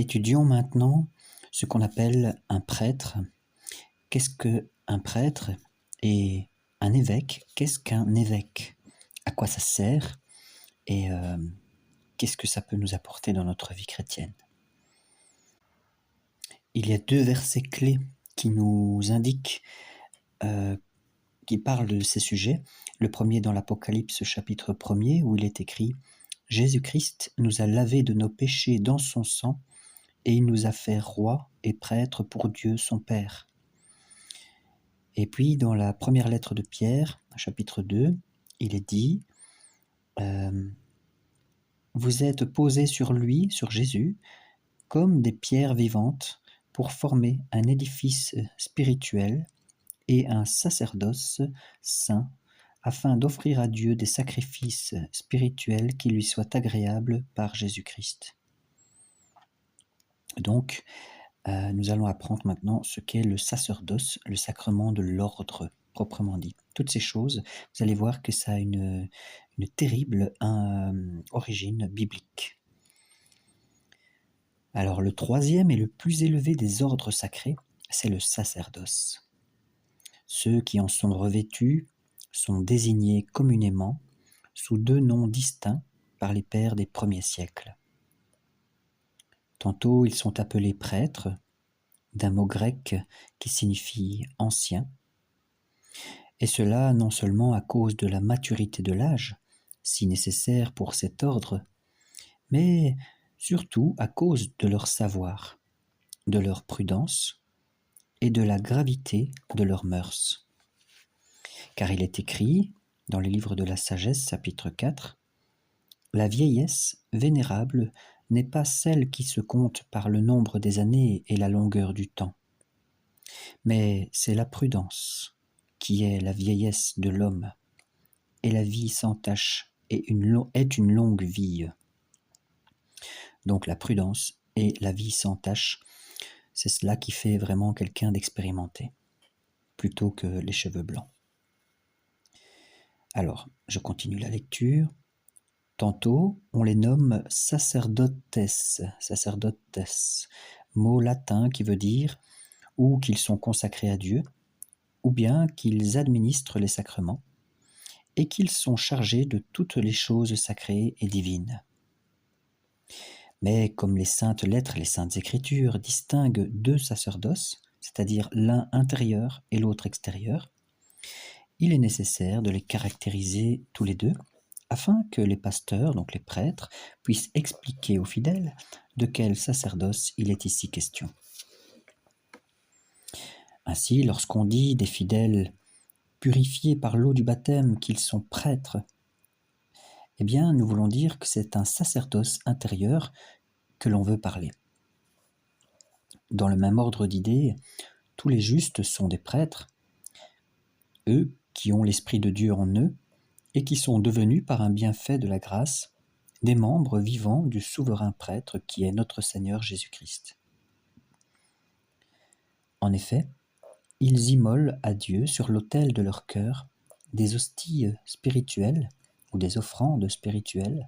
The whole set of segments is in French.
Étudions maintenant ce qu'on appelle un prêtre. Qu'est-ce qu'un prêtre? Et un évêque, qu'est-ce qu'un évêque? À quoi ça sert? Et qu'est-ce que ça peut nous apporter dans notre vie chrétienne? Il y a 2 versets clés qui nous indiquent, qui parlent de ces sujets. Le premier dans l'Apocalypse chapitre 1er où il est écrit « Jésus-Christ nous a lavés de nos péchés dans son sang et il nous a fait rois et prêtres pour Dieu son Père. » Et puis dans la première lettre de Pierre, chapitre 2, il est dit vous êtes posés sur lui, sur Jésus, comme des pierres vivantes pour former un édifice spirituel et un sacerdoce saint, afin d'offrir à Dieu des sacrifices spirituels qui lui soient agréables par Jésus-Christ. Donc, nous allons apprendre maintenant ce qu'est le sacerdoce, le sacrement de l'ordre, proprement dit. Toutes ces choses, vous allez voir que ça a une terrible origine biblique. Alors, le troisième et le plus élevé des ordres sacrés, c'est le sacerdoce. Ceux qui en sont revêtus sont désignés communément sous 2 noms distincts par les pères des premiers siècles. Tantôt ils sont appelés prêtres, d'un mot grec qui signifie ancien, et cela non seulement à cause de la maturité de l'âge, si nécessaire pour cet ordre, mais surtout à cause de leur savoir, de leur prudence et de la gravité de leurs mœurs. Car il est écrit, dans les livres de la sagesse, chapitre 4, « La vieillesse vénérable n'est pas celle qui se compte par le nombre des années et la longueur du temps, mais c'est la prudence qui est la vieillesse de l'homme, et la vie sans tache est une longue vie. » Donc la prudence et la vie sans tache, c'est cela qui fait vraiment quelqu'un d'expérimenté, plutôt que les cheveux blancs. Alors, je continue la lecture. Tantôt, on les nomme sacerdotes, mot latin qui veut dire ou qu'ils sont consacrés à Dieu, ou bien qu'ils administrent les sacrements, et qu'ils sont chargés de toutes les choses sacrées et divines. Mais comme les saintes lettres, les saintes écritures distinguent 2 sacerdoces, c'est-à-dire l'un intérieur et l'autre extérieur, il est nécessaire de les caractériser tous les 2, afin que les pasteurs, donc les prêtres, puissent expliquer aux fidèles de quel sacerdoce il est ici question. Ainsi, lorsqu'on dit des fidèles purifiés par l'eau du baptême qu'ils sont prêtres, eh bien, nous voulons dire que c'est un sacerdoce intérieur que l'on veut parler. Dans le même ordre d'idées, tous les justes sont des prêtres, eux qui ont l'Esprit de Dieu en eux et qui sont devenus, par un bienfait de la grâce, des membres vivants du souverain prêtre qui est notre Seigneur Jésus-Christ. En effet, ils immolent à Dieu sur l'autel de leur cœur des hosties spirituelles ou des offrandes spirituelles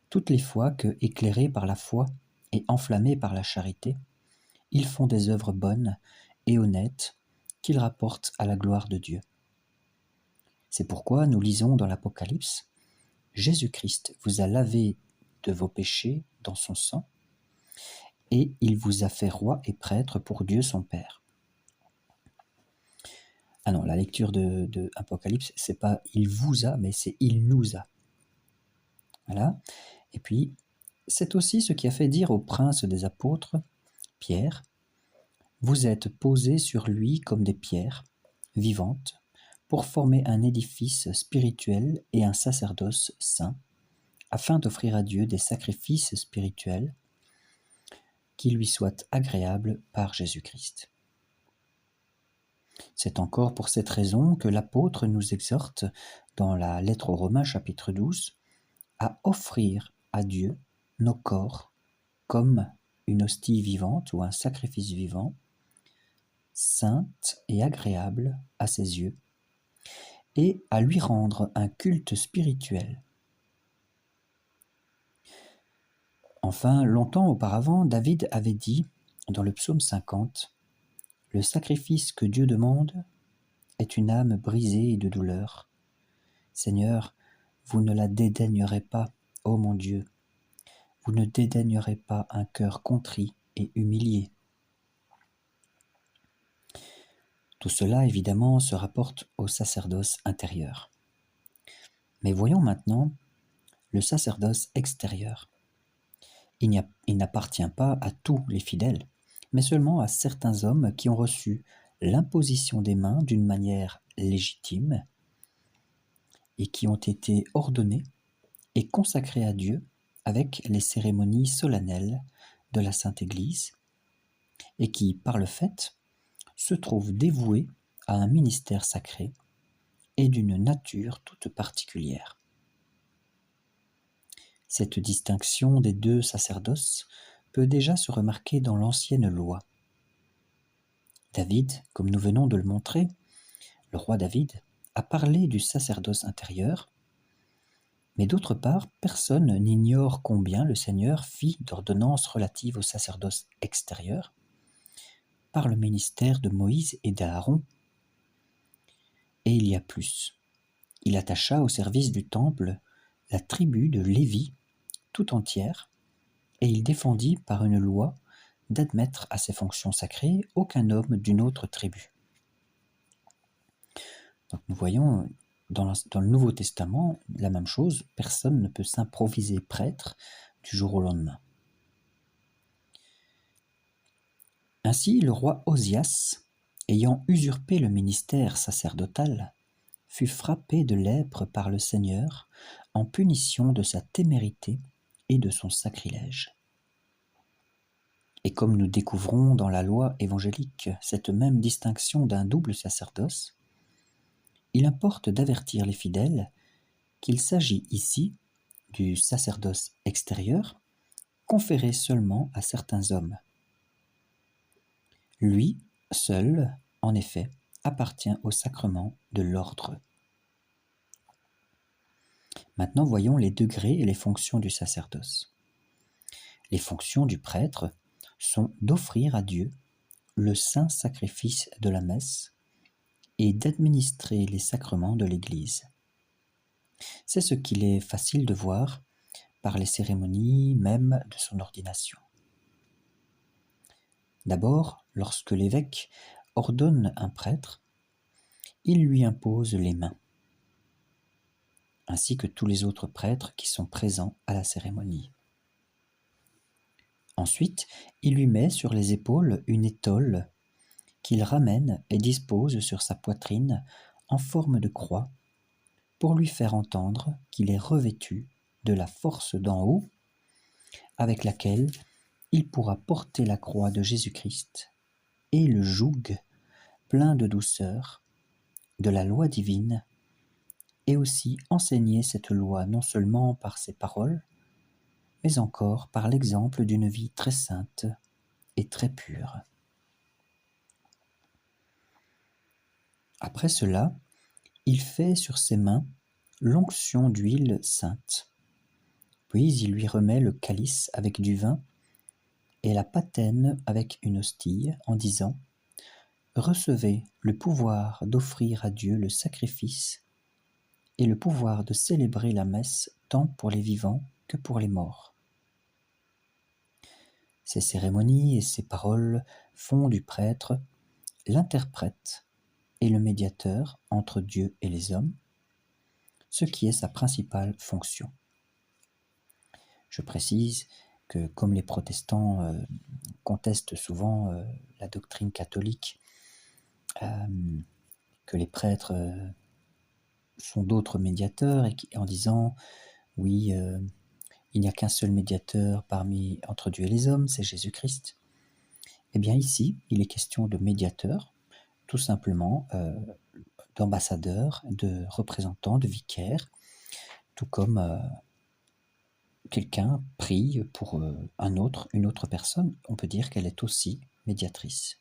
toutes les fois que, éclairés par la foi et enflammés par la charité, ils font des œuvres bonnes et honnêtes qu'ils rapportent à la gloire de Dieu. C'est pourquoi nous lisons dans l'Apocalypse « Jésus-Christ vous a lavé de vos péchés dans son sang, et il vous a fait roi et prêtre pour Dieu son Père. » Ah non, la lecture de Apocalypse, c'est pas « il vous a », mais c'est « il nous a ». Voilà. Et puis, c'est aussi ce qui a fait dire au prince des apôtres, Pierre, « Vous êtes posés sur lui comme des pierres vivantes, pour former un édifice spirituel et un sacerdoce saint, afin d'offrir à Dieu des sacrifices spirituels qui lui soient agréables par Jésus-Christ. » C'est encore pour cette raison que l'apôtre nous exhorte, dans la lettre aux Romains chapitre 12, à offrir à Dieu nos corps comme une hostie vivante ou un sacrifice vivant, sainte et agréable à ses yeux, et à lui rendre un culte spirituel. Enfin, longtemps auparavant, David avait dit, dans le psaume 50, « Le sacrifice que Dieu demande est une âme brisée et de douleur. Seigneur, vous ne la dédaignerez pas, ô mon Dieu. Vous ne dédaignerez pas un cœur contrit et humilié. » Tout cela, évidemment, se rapporte au sacerdoce intérieur. Mais voyons maintenant le sacerdoce extérieur. Il n'appartient pas à tous les fidèles, mais seulement à certains hommes qui ont reçu l'imposition des mains d'une manière légitime et qui ont été ordonnés et consacrés à Dieu avec les cérémonies solennelles de la Sainte Église et qui, par le fait, se trouvent dévoués à un ministère sacré et d'une nature toute particulière. Cette distinction des deux sacerdoces peut déjà se remarquer dans l'ancienne loi. David, comme nous venons de le montrer, le roi David, a parlé du sacerdoce intérieur, mais d'autre part, personne n'ignore combien le Seigneur fit d'ordonnances relatives au sacerdoce extérieur par le ministère de Moïse et d'Aaron. Et il y a plus. Il attacha au service du temple la tribu de Lévi tout entière, et il défendit par une loi d'admettre à ces fonctions sacrées aucun homme d'une autre tribu. Donc nous voyons dans le Nouveau Testament la même chose, personne ne peut s'improviser prêtre du jour au lendemain. Ainsi, le roi Osias, ayant usurpé le ministère sacerdotal, fut frappé de lèpre par le Seigneur en punition de sa témérité et de son sacrilège. Et comme nous découvrons dans la loi évangélique cette même distinction d'un double sacerdoce, il importe d'avertir les fidèles qu'il s'agit ici du sacerdoce extérieur conféré seulement à certains hommes. Lui seul, en effet, appartient au sacrement de l'ordre. Maintenant, voyons les degrés et les fonctions du sacerdoce. Les fonctions du prêtre sont d'offrir à Dieu le saint sacrifice de la messe et d'administrer les sacrements de l'Église. C'est ce qu'il est facile de voir par les cérémonies même de son ordination. D'abord, lorsque l'évêque ordonne un prêtre, il lui impose les mains, ainsi que tous les autres prêtres qui sont présents à la cérémonie. Ensuite, il lui met sur les épaules une étole qu'il ramène et dispose sur sa poitrine en forme de croix pour lui faire entendre qu'il est revêtu de la force d'en haut avec laquelle il pourra porter la croix de Jésus-Christ et le joug plein de douceur de la loi divine et aussi enseigner cette loi non seulement par ses paroles, mais encore par l'exemple d'une vie très sainte et très pure. Après cela, il fait sur ses mains l'onction d'huile sainte. Puis il lui remet le calice avec du vin et la patène avec une hostie en disant « Recevez le pouvoir d'offrir à Dieu le sacrifice et le pouvoir de célébrer la messe tant pour les vivants que pour les morts. » Ces cérémonies et ces paroles font du prêtre l'interprète et le médiateur entre Dieu et les hommes, ce qui est sa principale fonction. Je précise que comme les protestants contestent souvent la doctrine catholique, que les prêtres sont d'autres médiateurs, en disant « oui, il n'y a qu'un seul médiateur entre Dieu et les hommes, c'est Jésus-Christ ». Eh bien ici, il est question de médiateur, tout simplement d'ambassadeur, de représentant, de vicaire, tout comme quelqu'un prie pour une autre personne, on peut dire qu'elle est aussi médiatrice.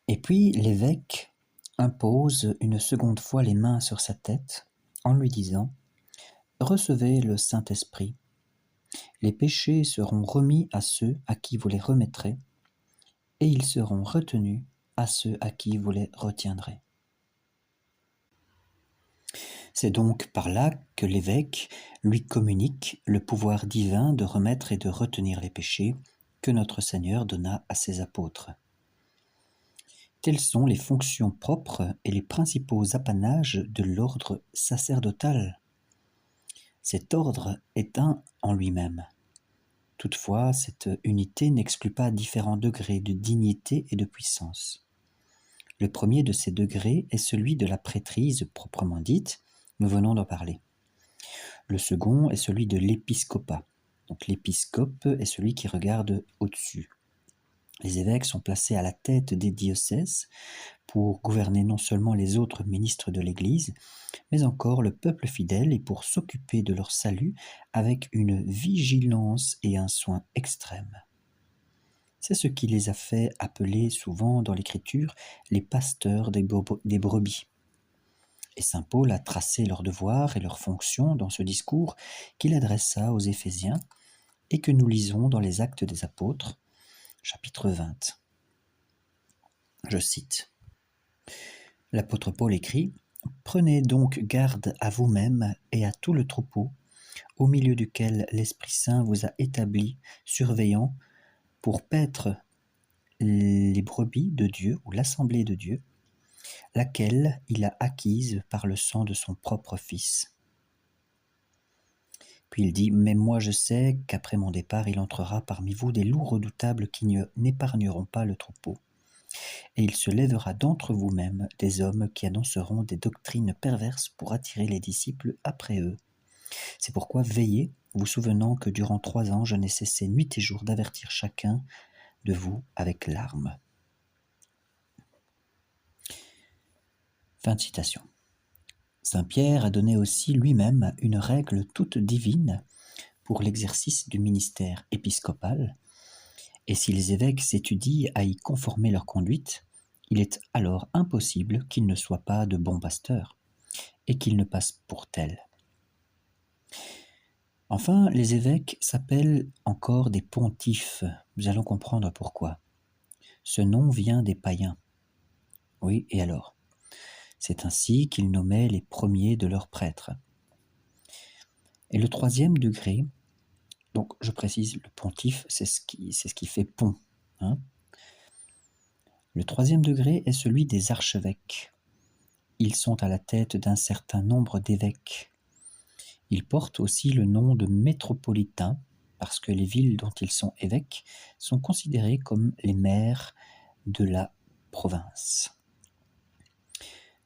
Et puis l'évêque impose une seconde fois les mains sur sa tête en lui disant recevez le Saint-Esprit. Les péchés seront remis à ceux à qui vous les remettrez, et ils seront retenus à ceux à qui vous les retiendrez. C'est donc par là que l'évêque lui communique le pouvoir divin de remettre et de retenir les péchés que notre Seigneur donna à ses apôtres. Telles sont les fonctions propres et les principaux apanages de l'ordre sacerdotal. Cet ordre est un en lui-même. Toutefois, cette unité n'exclut pas différents degrés de dignité et de puissance. Le premier de ces degrés est celui de la prêtrise proprement dite, nous venons d'en parler. Le second est celui de l'épiscopat. Donc l'épiscope est celui qui regarde au-dessus. Les évêques sont placés à la tête des diocèses pour gouverner non seulement les autres ministres de l'Église, mais encore le peuple fidèle et pour s'occuper de leur salut avec une vigilance et un soin extrême. C'est ce qui les a fait appeler souvent dans l'Écriture les pasteurs des brebis. Et saint Paul a tracé leurs devoirs et leurs fonctions dans ce discours qu'il adressa aux Éphésiens et que nous lisons dans les Actes des Apôtres, chapitre 20. Je cite. L'apôtre Paul écrit « Prenez donc garde à vous-même et à tout le troupeau, au milieu duquel l'Esprit Saint vous a établi, surveillant, pour paître les brebis de Dieu ou l'assemblée de Dieu, laquelle il a acquise par le sang de son propre Fils. » Puis il dit « Mais moi je sais qu'après mon départ, il entrera parmi vous des loups redoutables qui n'épargneront pas le troupeau. Et il se lèvera d'entre vous-mêmes des hommes qui annonceront des doctrines perverses pour attirer les disciples après eux. C'est pourquoi veillez, vous souvenant que durant 3 ans, je n'ai cessé nuit et jour d'avertir chacun de vous avec larmes. » Fin de citation. Saint Pierre a donné aussi lui-même une règle toute divine pour l'exercice du ministère épiscopal, et si les évêques s'étudient à y conformer leur conduite, il est alors impossible qu'ils ne soient pas de bons pasteurs, et qu'ils ne passent pour tels. Enfin, les évêques s'appellent encore des pontifes. Nous allons comprendre pourquoi. Ce nom vient des païens. Oui, et alors ? C'est ainsi qu'ils nommaient les premiers de leurs prêtres. Et le 3e degré, donc je précise, le pontife, c'est ce qui fait pont. Hein. Le 3e degré est celui des archevêques. Ils sont à la tête d'un certain nombre d'évêques. Ils portent aussi le nom de métropolitains, parce que les villes dont ils sont évêques sont considérées comme les maires de la province.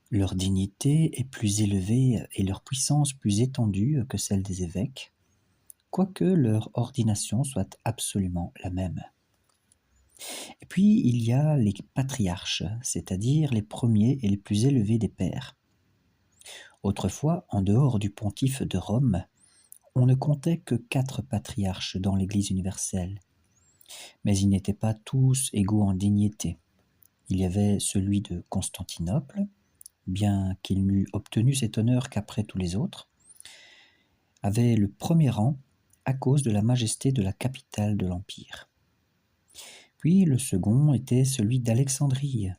Leur dignité est plus élevée et leur puissance plus étendue que celle des évêques, quoique leur ordination soit absolument la même. Et puis il y a les patriarches, c'est-à-dire les premiers et les plus élevés des pères. Autrefois, en dehors du pontife de Rome, on ne comptait que 4 patriarches dans l'Église universelle, mais ils n'étaient pas tous égaux en dignité. Il y avait celui de Constantinople, bien qu'il n'eût obtenu cet honneur qu'après tous les autres, avait le premier rang à cause de la majesté de la capitale de l'Empire. Puis le second était celui d'Alexandrie,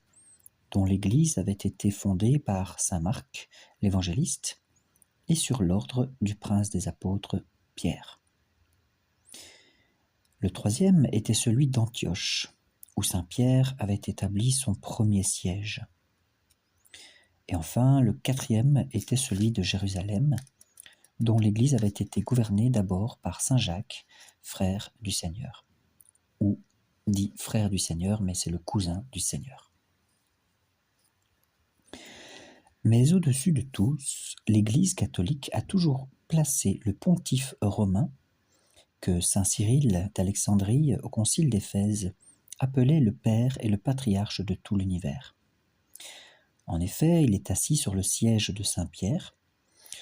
dont l'Église avait été fondée par saint Marc, l'évangéliste, et sur l'ordre du prince des apôtres, Pierre. Le 3e était celui d'Antioche, où saint Pierre avait établi son premier siège. Et enfin, le 4e était celui de Jérusalem, dont l'Église avait été gouvernée d'abord par saint Jacques, frère du Seigneur, ou dit frère du Seigneur, mais c'est le cousin du Seigneur. Mais au-dessus de tous, l'Église catholique a toujours placé le pontife romain, que saint Cyril d'Alexandrie au concile d'Éphèse appelait le père et le patriarche de tout l'univers. En effet, il est assis sur le siège de saint Pierre,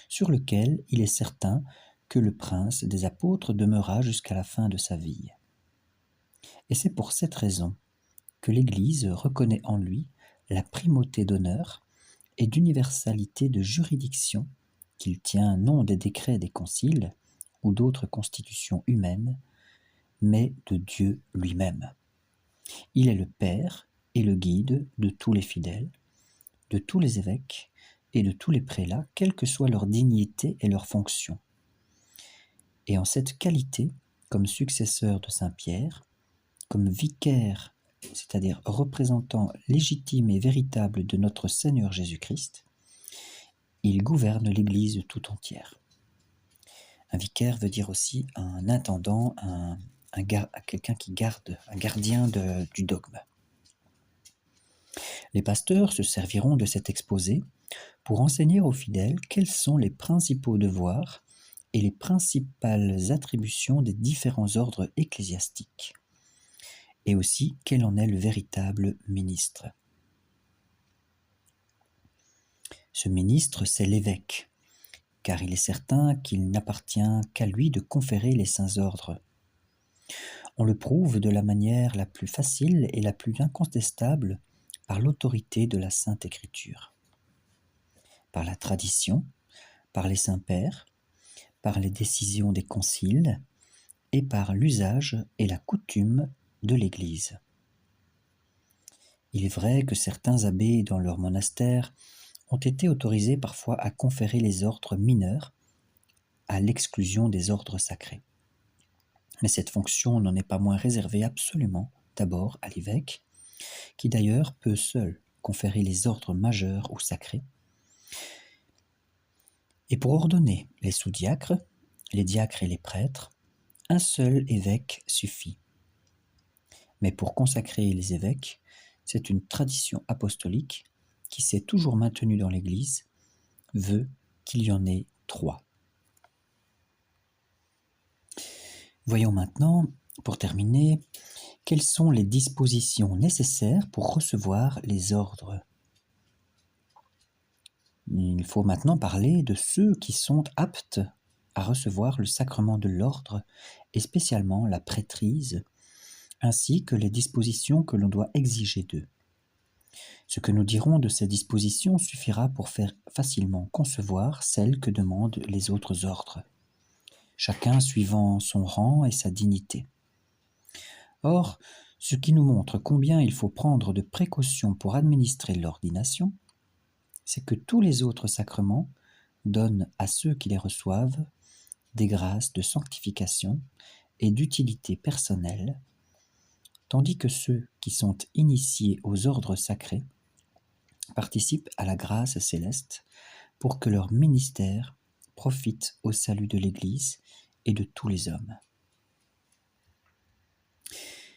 sur lequel il est certain que le prince des apôtres demeura jusqu'à la fin de sa vie. Et c'est pour cette raison que l'Église reconnaît en lui la primauté d'honneur et d'universalité de juridiction qu'il tient non des décrets des conciles ou d'autres constitutions humaines, mais de Dieu lui-même. Il est le Père et le guide de tous les fidèles, de tous les évêques et de tous les prélats, quelle que soit leur dignité et leur fonction. Et en cette qualité, comme successeur de Saint Pierre, comme vicaire, c'est-à-dire représentant légitime et véritable de notre Seigneur Jésus-Christ, il gouverne l'Église tout entière. Un vicaire veut dire aussi un intendant, quelqu'un qui garde, un gardien du dogme. Les pasteurs se serviront de cet exposé pour enseigner aux fidèles quels sont les principaux devoirs et les principales attributions des différents ordres ecclésiastiques, et aussi quel en est le véritable ministre. Ce ministre, c'est l'évêque, car il est certain qu'il n'appartient qu'à lui de conférer les saints ordres. On le prouve de la manière la plus facile et la plus incontestable par l'autorité de la Sainte Écriture, par la tradition, par les saints pères, par les décisions des conciles et par l'usage et la coutume de l'Église. Il est vrai que certains abbés dans leur monastère ont été autorisés parfois à conférer les ordres mineurs à l'exclusion des ordres sacrés. Mais cette fonction n'en est pas moins réservée absolument d'abord à l'évêque, qui d'ailleurs peut seul conférer les ordres majeurs ou sacrés. Et pour ordonner les sous-diacres, les diacres et les prêtres, un seul évêque suffit. Mais pour consacrer les évêques, c'est une tradition apostolique qui s'est toujours maintenue dans l'Église, veut qu'il y en ait 3. Voyons maintenant, pour terminer, quelles sont les dispositions nécessaires pour recevoir les ordres. Il faut maintenant parler de ceux qui sont aptes à recevoir le sacrement de l'ordre, et spécialement la prêtrise, ainsi que les dispositions que l'on doit exiger d'eux. Ce que nous dirons de ces dispositions suffira pour faire facilement concevoir celles que demandent les autres ordres, chacun suivant son rang et sa dignité. Or, ce qui nous montre combien il faut prendre de précautions pour administrer l'ordination, c'est que tous les autres sacrements donnent à ceux qui les reçoivent des grâces de sanctification et d'utilité personnelle, tandis que ceux qui sont initiés aux ordres sacrés participent à la grâce céleste pour que leur ministère profite au salut de l'Église et de tous les hommes.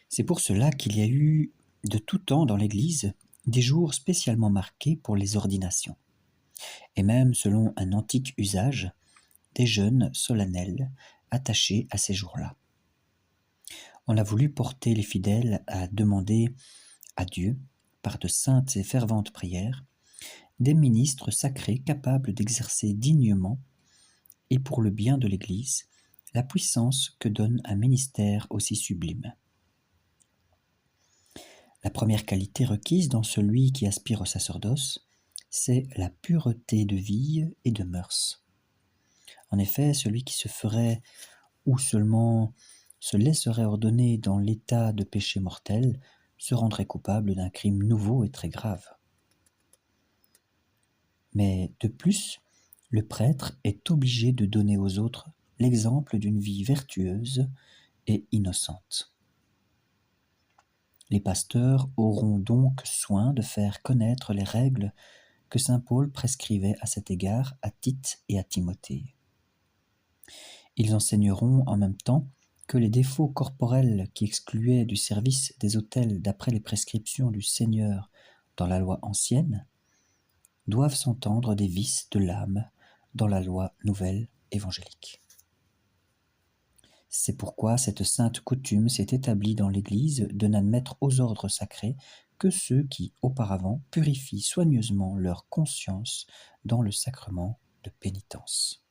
C'est pour cela qu'il y a eu de tout temps dans l'Église des jours spécialement marqués pour les ordinations, et même selon un antique usage, des jeûnes solennels attachés à ces jours-là. On a voulu porter les fidèles à demander à Dieu, par de saintes et ferventes prières, des ministres sacrés capables d'exercer dignement, et pour le bien de l'Église, la puissance que donne un ministère aussi sublime. La première qualité requise dans celui qui aspire au sacerdoce, c'est la pureté de vie et de mœurs. En effet, celui qui se ferait ou seulement se laisserait ordonner dans l'état de péché mortel se rendrait coupable d'un crime nouveau et très grave. Mais de plus, le prêtre est obligé de donner aux autres l'exemple d'une vie vertueuse et innocente. Les pasteurs auront donc soin de faire connaître les règles que saint Paul prescrivait à cet égard à Tite et à Timothée. Ils enseigneront en même temps que les défauts corporels qui excluaient du service des autels d'après les prescriptions du Seigneur dans la loi ancienne doivent s'entendre des vices de l'âme dans la loi nouvelle évangélique. C'est pourquoi cette sainte coutume s'est établie dans l'Église de n'admettre aux ordres sacrés que ceux qui, auparavant, purifient soigneusement leur conscience dans le sacrement de pénitence.